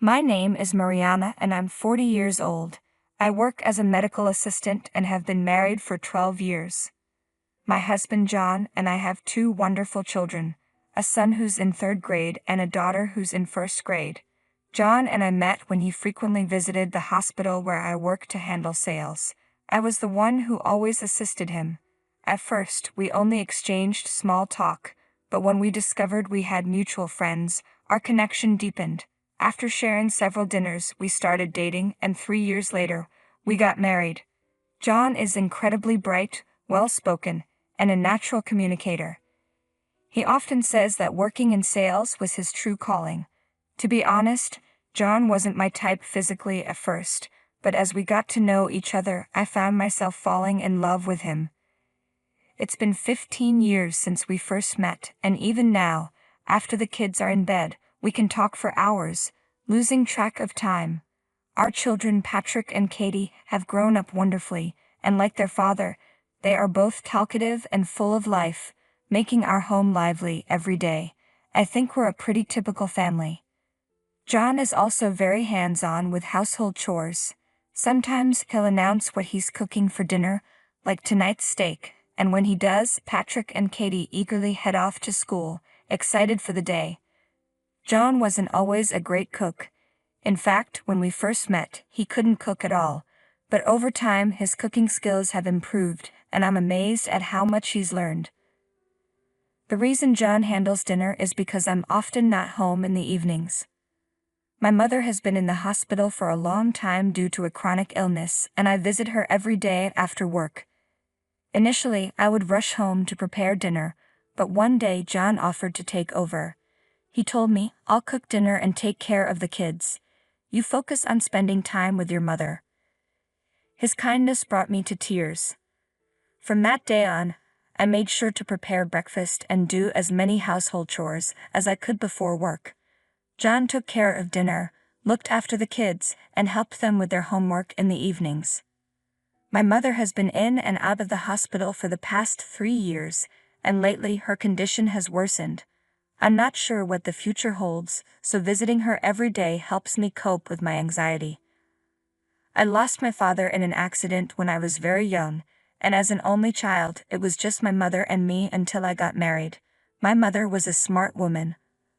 My name is Mariana and I'm 40 years old. I work as a medical assistant and have been married for 12 years. My husband John and I have two wonderful children, a son who's in third grade and a daughter who's in first grade. John and I met when he frequently visited the hospital where I work to handle sales. I was the one who always assisted him. At first, we only exchanged small talk, but when we discovered we had mutual friends, our connection deepened. After sharing several dinners, we started dating, and 3 years later, we got married. John is incredibly bright, well-spoken, and a natural communicator. He often says that working in sales was his true calling. To be honest, John wasn't my type physically at first, but as we got to know each other, I found myself falling in love with him. It's been 15 years since we first met, and even now, after the kids are in bed, we can talk for hours, losing track of time. Our children, Patrick and Katie, have grown up wonderfully, and like their father, they are both talkative and full of life, making our home lively every day. I think we're a pretty typical family. John is also very hands-on with household chores. Sometimes he'll announce what he's cooking for dinner, like tonight's steak, and when he does, Patrick and Katie eagerly head off to school, excited for the day. John wasn't always a great cook. In fact, when we first met, he couldn't cook at all, but over time his cooking skills have improved, and I'm amazed at how much he's learned. The reason John handles dinner is because I'm often not home in the evenings. My mother has been in the hospital for a long time due to a chronic illness, and I visit her every day after work. Initially, I would rush home to prepare dinner, but one day John offered to take over. He told me, "I'll cook dinner and take care of the kids. You focus on spending time with your mother." His kindness brought me to tears. From that day on, I made sure to prepare breakfast and do as many household chores as I could before work. John took care of dinner, looked after the kids, and helped them with their homework in the evenings. My mother has been in and out of the hospital for the past 3 years, and lately her condition has worsened. I'm not sure what the future holds, so visiting her every day helps me cope with my anxiety. I lost my father in an accident when I was very young, and as an only child, it was just my mother and me until I got married. My mother was a smart woman,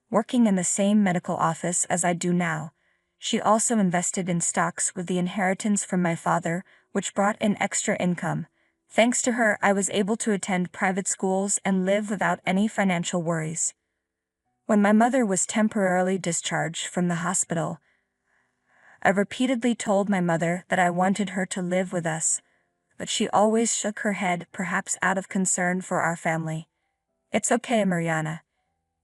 working in the same medical office as I do now. She also invested in stocks with the inheritance from my father, which brought in extra income. Thanks to her, I was able to attend private schools and live without any financial worries. When my mother was temporarily discharged from the hospital, I repeatedly told my mother that I wanted her to live with us, but she always shook her head, perhaps out of concern for our family. "It's okay, Mariana.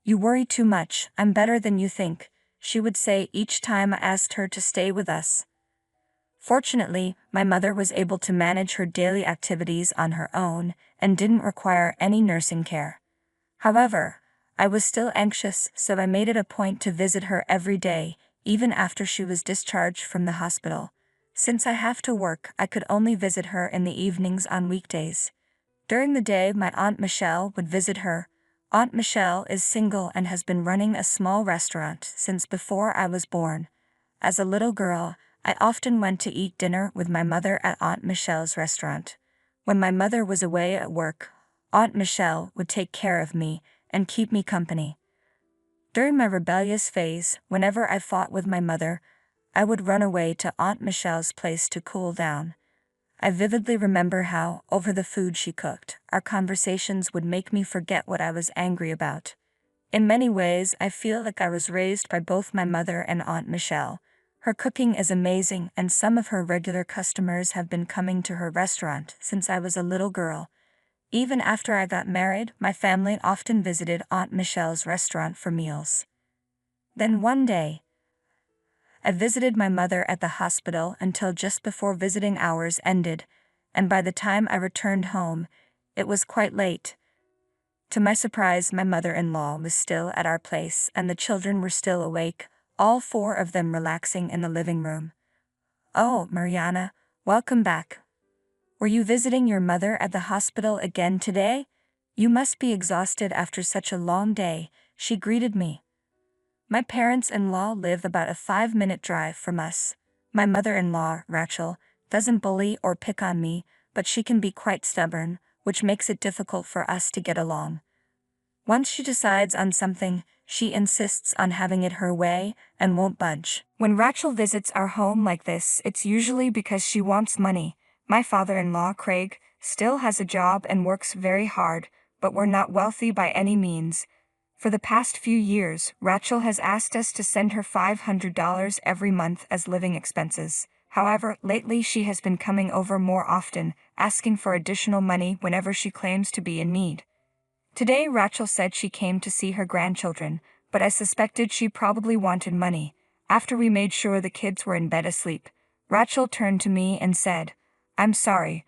You worry too much. I'm better than you think," she would say each time I asked her to stay with us. Fortunately, my mother was able to manage her daily activities on her own and didn't require any nursing care. However, I was still anxious, so I made it a point to visit her every day, even after she was discharged from the hospital. Since I have to work, I could only visit her in the evenings on weekdays. During the day, my Aunt Michelle would visit her. Aunt Michelle is single and has been running a small restaurant since before I was born. As a little girl, I often went to eat dinner with my mother at Aunt Michelle's restaurant. When my mother was away at work, Aunt Michelle would take care of me and keep me company. During my rebellious phase, whenever I fought with my mother, I would run away to Aunt Michelle's place to cool down. I vividly remember how, over the food she cooked, our conversations would make me forget what I was angry about. In many ways, I feel like I was raised by both my mother and Aunt Michelle. Her cooking is amazing, and some of her regular customers have been coming to her restaurant since I was a little girl. Even after I got married, my family often visited Aunt Michelle's restaurant for meals. Then one day, I visited my mother at the hospital until just before visiting hours ended, and by the time I returned home, it was quite late. To my surprise, my mother-in-law was still at our place and the children were still awake, all 4 of them relaxing in the living room. "Oh, Mariana, welcome back. Were you visiting your mother at the hospital again today? You must be exhausted after such a long day," she greeted me. My parents-in-law live about a 5-minute drive from us. My mother-in-law, Rachel, doesn't bully or pick on me, but she can be quite stubborn, which makes it difficult for us to get along. Once she decides on something, she insists on having it her way and won't budge. When Rachel visits our home like this, it's usually because she wants money. My father-in-law, Craig, still has a job and works very hard, but we're not wealthy by any means. For the past few years, Rachel has asked us to send her $500 every month as living expenses. However, lately she has been coming over more often, asking for additional money whenever she claims to be in need. Today Rachel said she came to see her grandchildren, but I suspected she probably wanted money. After we made sure the kids were in bed asleep, Rachel turned to me and said, "I'm sorry,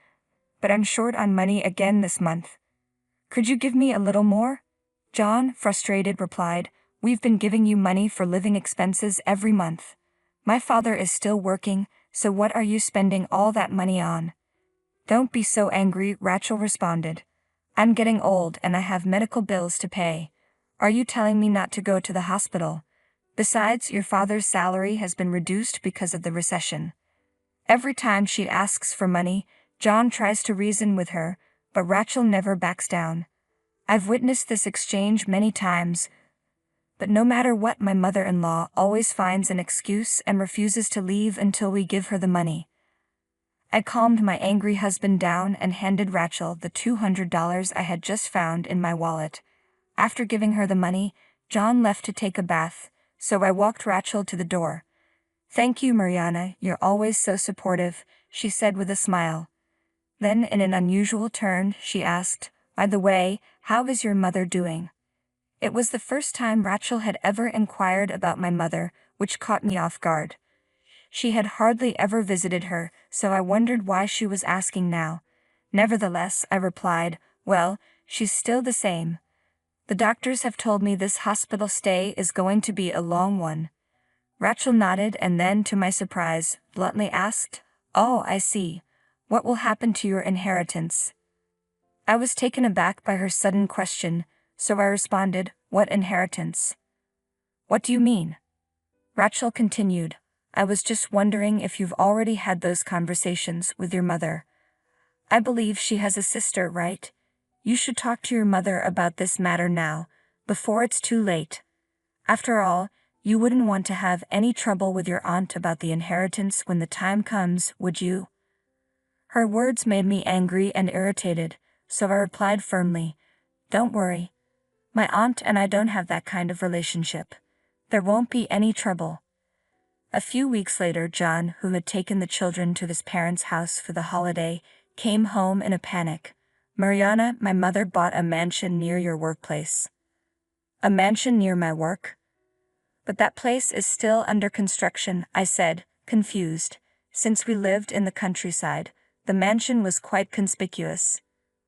but I'm short on money again this month. Could you give me a little more?" John, frustrated, replied, "We've been giving you money for living expenses every month. My father is still working, so what are you spending all that money on?" "Don't be so angry," Rachel responded. "I'm getting old and I have medical bills to pay. Are you telling me not to go to the hospital? Besides, your father's salary has been reduced because of the recession." Every time she asks for money, John tries to reason with her, but Rachel never backs down. I've witnessed this exchange many times, but no matter what, my mother-in-law always finds an excuse and refuses to leave until we give her the money. I calmed my angry husband down and handed Rachel the $200 I had just found in my wallet. After giving her the money, John left to take a bath, so I walked Rachel to the door. "Thank you, Mariana, you're always so supportive," she said with a smile. Then, in an unusual turn, she asked, "By the way, how is your mother doing?" It was the first time Rachel had ever inquired about my mother, which caught me off guard. She had hardly ever visited her, so I wondered why she was asking now. Nevertheless, I replied, "Well, she's still the same. The doctors have told me this hospital stay is going to be a long one." Rachel nodded and then, to my surprise, bluntly asked, "Oh, I see. What will happen to your inheritance?" I was taken aback by her sudden question, so I responded, "What inheritance?" "What do you mean?" Rachel continued, "I was just wondering if you've already had those conversations with your mother. I believe she has a sister, right? You should talk to your mother about this matter now, before it's too late. After all, you wouldn't want to have any trouble with your aunt about the inheritance when the time comes, would you?" Her words made me angry and irritated, so I replied firmly, "Don't worry. My aunt and I don't have that kind of relationship. There won't be any trouble." A few weeks later, John, who had taken the children to his parents' house for the holiday, came home in a panic. "Mariana, my mother bought a mansion near your workplace." "A mansion near my work? But that place is still under construction," I said, confused. Since we lived in the countryside, the mansion was quite conspicuous.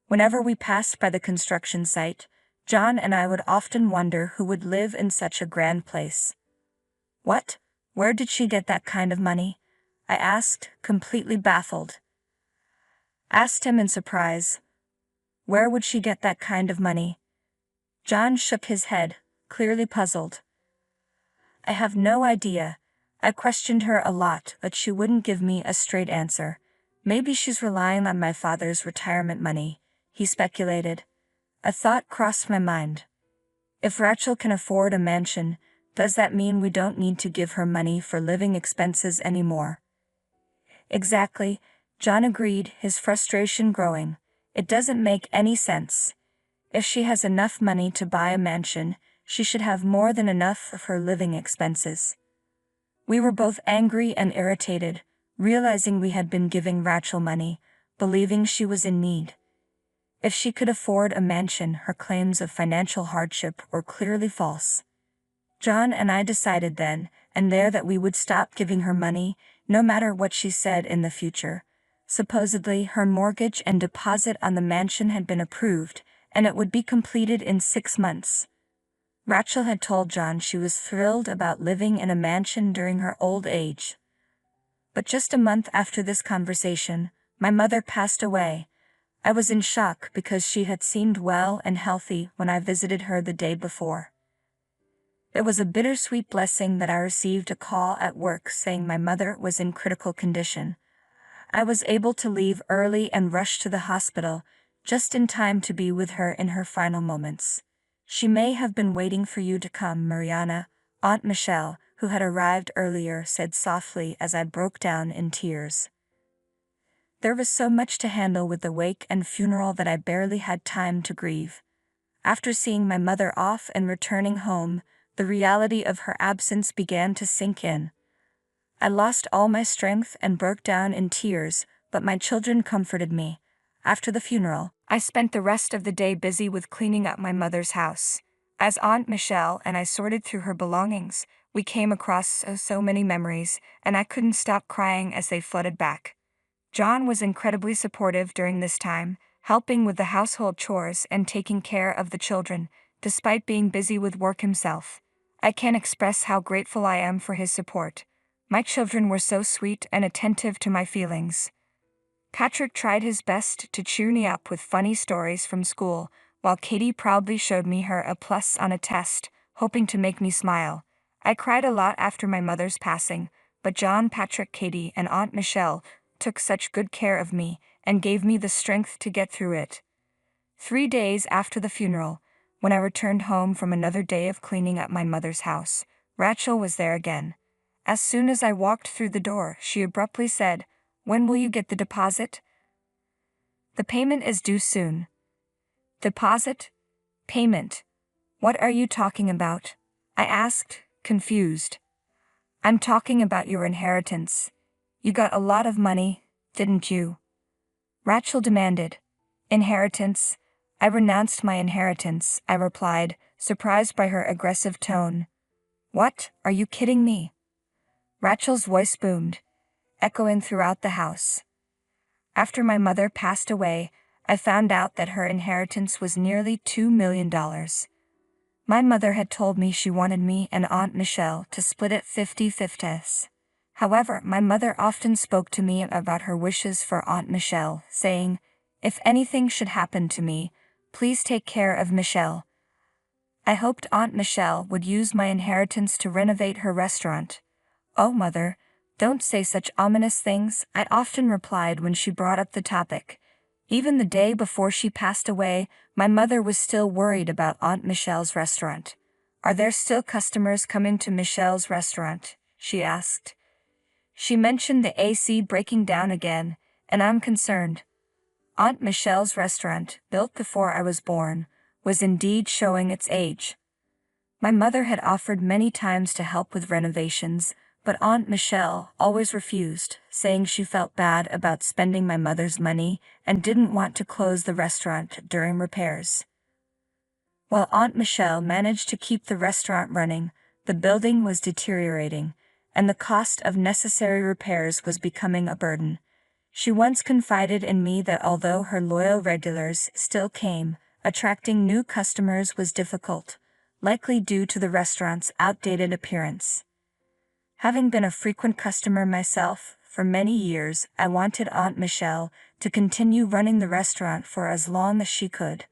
Whenever we passed by the construction site, John and I would often wonder who would live in such a grand place. "What? Where did she get that kind of money?" I asked, completely baffled. Asked him in surprise. Where would she get that kind of money? John shook his head, clearly puzzled. "I have no idea. I questioned her a lot, but she wouldn't give me a straight answer. Maybe she's relying on my father's retirement money," he speculated. A thought crossed my mind. If Rachel can afford a mansion, does that mean we don't need to give her money for living expenses anymore? "Exactly," John agreed, his frustration growing. "It doesn't make any sense. If she has enough money to buy a mansion, she should have more than enough of her living expenses." We were both angry and irritated, realizing we had been giving Rachel money, believing she was in need. If she could afford a mansion, her claims of financial hardship were clearly false. John and I decided then and there that we would stop giving her money, no matter what she said in the future. Supposedly, her mortgage and deposit on the mansion had been approved, and it would be completed in 6 months. Rachel had told John she was thrilled about living in a mansion during her old age. But just a month after this conversation, my mother passed away. I was in shock because she had seemed well and healthy when I visited her the day before. It was a bittersweet blessing that I received a call at work saying my mother was in critical condition. I was able to leave early and rush to the hospital, just in time to be with her in her final moments. She may have been waiting for you to come, Mariana, Aunt Michelle, who had arrived earlier, said softly as I broke down in tears. There was so much to handle with the wake and funeral that I barely had time to grieve. After seeing my mother off and returning home, the reality of her absence began to sink in. I lost all my strength and broke down in tears, but my children comforted me. After the funeral, I spent the rest of the day busy with cleaning up my mother's house. As Aunt Michelle and I sorted through her belongings, we came across so many memories, and I couldn't stop crying as they flooded back. John was incredibly supportive during this time, helping with the household chores and taking care of the children, despite being busy with work himself. I can't express how grateful I am for his support. My children were so sweet and attentive to my feelings. Patrick tried his best to cheer me up with funny stories from school, while Katie proudly showed me her A+ on a test, hoping to make me smile. I cried a lot after my mother's passing, but John, Patrick, Katie, and Aunt Michelle took such good care of me and gave me the strength to get through it. 3 days after the funeral, when I returned home from another day of cleaning up my mother's house, Rachel was there again. As soon as I walked through the door, she abruptly said, "When will you get the deposit?" "The payment is due soon." "Deposit? Payment? What are you talking about?" I asked, confused. "I'm talking about your inheritance. You got a lot of money, didn't you?" Rachel demanded. "Inheritance? I renounced my inheritance," I replied, surprised by her aggressive tone. "What, are you kidding me?" Rachel's voice boomed, echoing throughout the house. After my mother passed away, I found out that her inheritance was nearly $2 million. My mother had told me she wanted me and Aunt Michelle to split it 50-50. However, my mother often spoke to me about her wishes for Aunt Michelle, saying, "If anything should happen to me, please take care of Michelle." I hoped Aunt Michelle would use my inheritance to renovate her restaurant. "Oh, Mother, don't say such ominous things," I often replied when she brought up the topic. Even the day before she passed away, my mother was still worried about Aunt Michelle's restaurant. "Are there still customers coming to Michelle's restaurant?" she asked. She mentioned the AC breaking down again, and I'm concerned. Aunt Michelle's restaurant, built before I was born, was indeed showing its age. My mother had offered many times to help with renovations, but Aunt Michelle always refused, saying she felt bad about spending my mother's money and didn't want to close the restaurant during repairs. While Aunt Michelle managed to keep the restaurant running, the building was deteriorating, and the cost of necessary repairs was becoming a burden. She once confided in me that although her loyal regulars still came, attracting new customers was difficult, likely due to the restaurant's outdated appearance. Having been a frequent customer myself for many years, I wanted Aunt Michelle to continue running the restaurant for as long as she could.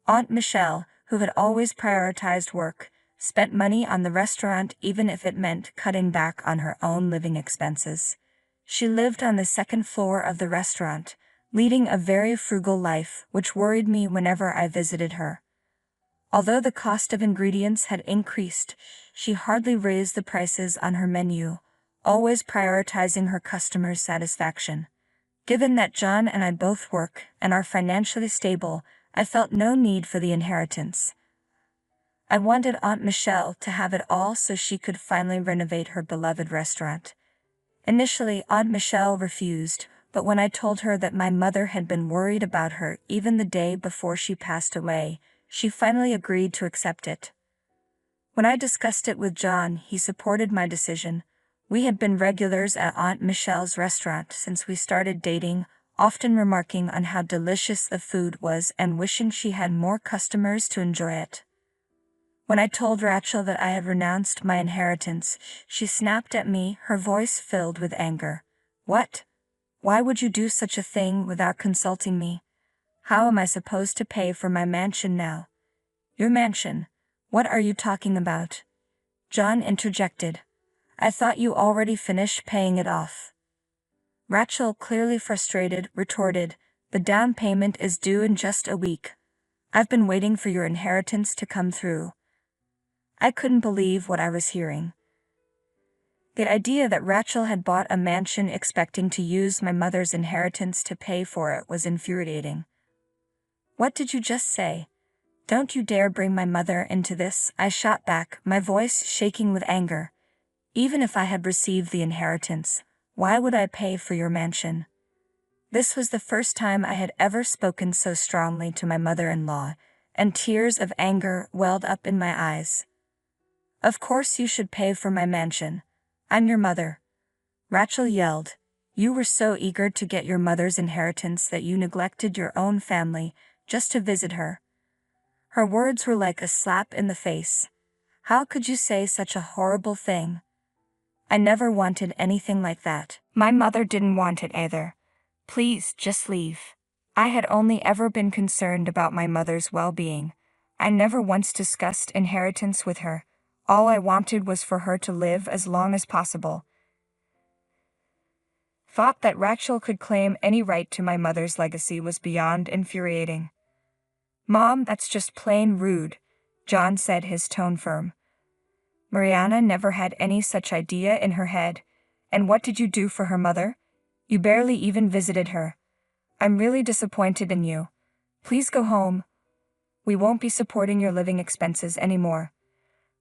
Aunt Michelle, who had always prioritized work, spent money on the restaurant even if it meant cutting back on her own living expenses. She lived on the second floor of the restaurant, leading a very frugal life, which worried me whenever I visited her. Although the cost of ingredients had increased, she hardly raised the prices on her menu, always prioritizing her customers' satisfaction. Given that John and I both work and are financially stable, I felt no need for the inheritance. I wanted Aunt Michelle to have it all so she could finally renovate her beloved restaurant. Initially, Aunt Michelle refused, but when I told her that my mother had been worried about her even the day before she passed away, she finally agreed to accept it. When I discussed it with John, he supported my decision. We had been regulars at Aunt Michelle's restaurant since we started dating, often remarking on how delicious the food was and wishing she had more customers to enjoy it. When I told Rachel that I had renounced my inheritance, she snapped at me, her voice filled with anger. "What? Why would you do such a thing without consulting me? How am I supposed to pay for my mansion now?" "Your mansion? What are you talking about? John interjected. I thought you already finished paying it off. Rachel, clearly frustrated, retorted, the down payment is due in just a week. I've been waiting for your inheritance to come through. I couldn't believe what I was hearing. The idea that Rachel had bought a mansion expecting to use my mother's inheritance to pay for it was infuriating. What did you just say? Don't you dare bring my mother into this, I shot back, my voice shaking with anger. Even if I had received the inheritance, why would I pay for your mansion? This was the first time I had ever spoken so strongly to my mother-in-law, and tears of anger welled up in my eyes. Of course you should pay for my mansion. I'm your mother. Rachel yelled. You were so eager to get your mother's inheritance that you neglected your own family just to visit her. Her words were like a slap in the face. How could you say such a horrible thing? I never wanted anything like that. My mother didn't want it either. Please, just leave. I had only ever been concerned about my mother's well-being. I never once discussed inheritance with her. All I wanted was for her to live as long as possible. Thought that Rachel could claim any right to my mother's legacy was beyond infuriating. Mom, that's just plain rude, John said, his tone firm. Mariana never had any such idea in her head. And what did you do for her mother? You barely even visited her. I'm really disappointed in you. Please go home. We won't be supporting your living expenses anymore.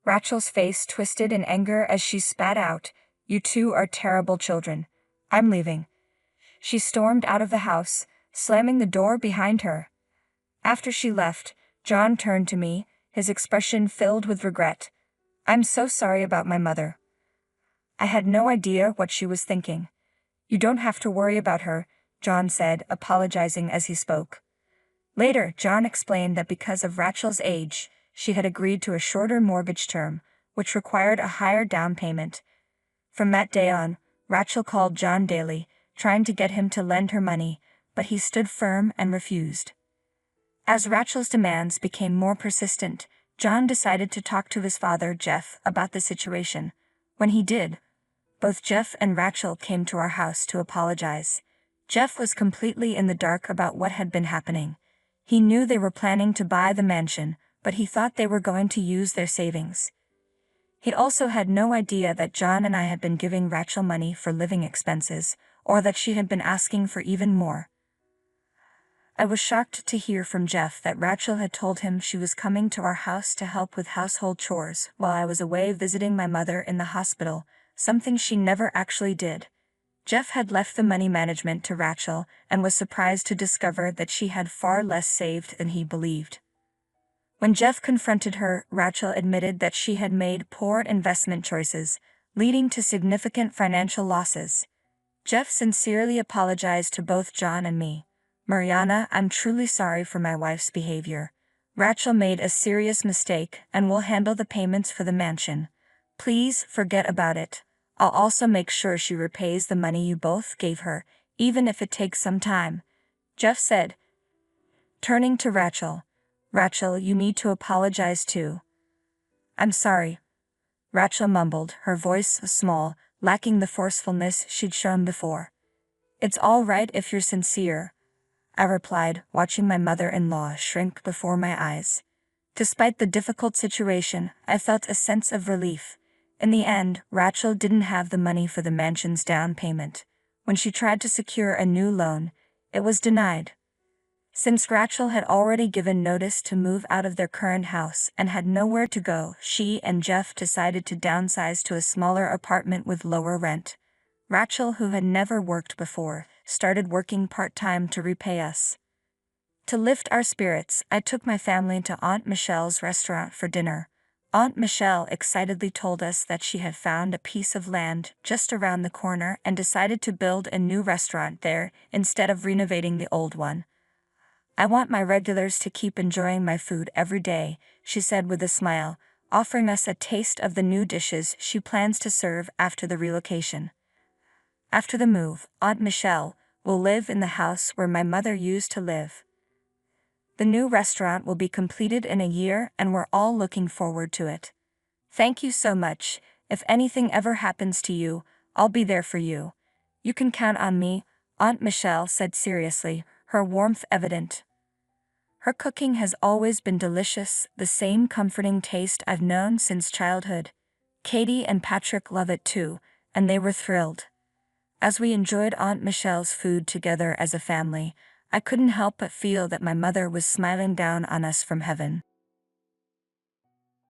Rachel's face twisted in anger as she spat out, You two are terrible children. I'm leaving. She stormed out of the house, slamming the door behind her. After she left, John turned to me, his expression filled with regret. I'm so sorry about my mother. I had no idea what she was thinking. You don't have to worry about her, John said, apologizing as he spoke. Later, John explained that because of Rachel's age, she had agreed to a shorter mortgage term, which required a higher down payment. From that day on, Rachel called John daily, trying to get him to lend her money, but he stood firm and refused. As Rachel's demands became more persistent, John decided to talk to his father, Jeff, about the situation. When he did, both Jeff and Rachel came to our house to apologize. Jeff was completely in the dark about what had been happening. He knew they were planning to buy the mansion, but he thought they were going to use their savings. He also had no idea that John and I had been giving Rachel money for living expenses, or that she had been asking for even more. I was shocked to hear from Jeff that Rachel had told him she was coming to our house to help with household chores while I was away visiting my mother in the hospital, something she never actually did. Jeff had left the money management to Rachel and was surprised to discover that she had far less saved than he believed. When Jeff confronted her, Rachel admitted that she had made poor investment choices, leading to significant financial losses. Jeff sincerely apologized to both John and me. Mariana, I'm truly sorry for my wife's behavior. Rachel made a serious mistake and will handle the payments for the mansion. Please forget about it. I'll also make sure she repays the money you both gave her, even if it takes some time, Jeff said. Turning to Rachel. Rachel, you need to apologize too. I'm sorry, Rachel mumbled, her voice small, lacking the forcefulness she'd shown before. It's all right if you're sincere, I replied, watching my mother-in-law shrink before my eyes. Despite the difficult situation, I felt a sense of relief. In the end, Rachel didn't have the money for the mansion's down payment. When she tried to secure a new loan, it was denied. Since Rachel had already given notice to move out of their current house and had nowhere to go, she and Jeff decided to downsize to a smaller apartment with lower rent. Rachel, who had never worked before, started working part-time to repay us. To lift our spirits, I took my family to Aunt Michelle's restaurant for dinner. Aunt Michelle excitedly told us that she had found a piece of land just around the corner and decided to build a new restaurant there instead of renovating the old one. I want my regulars to keep enjoying my food every day, she said with a smile, offering us a taste of the new dishes she plans to serve after the relocation. After the move, Aunt Michelle will live in the house where my mother used to live. The new restaurant will be completed in a year and we're all looking forward to it. Thank you so much. If anything ever happens to you, I'll be there for you. You can count on me, Aunt Michelle said seriously, her warmth evident. Her cooking has always been delicious, the same comforting taste I've known since childhood. Katie and Patrick love it too, and they were thrilled. As we enjoyed Aunt Michelle's food together as a family, I couldn't help but feel that my mother was smiling down on us from heaven.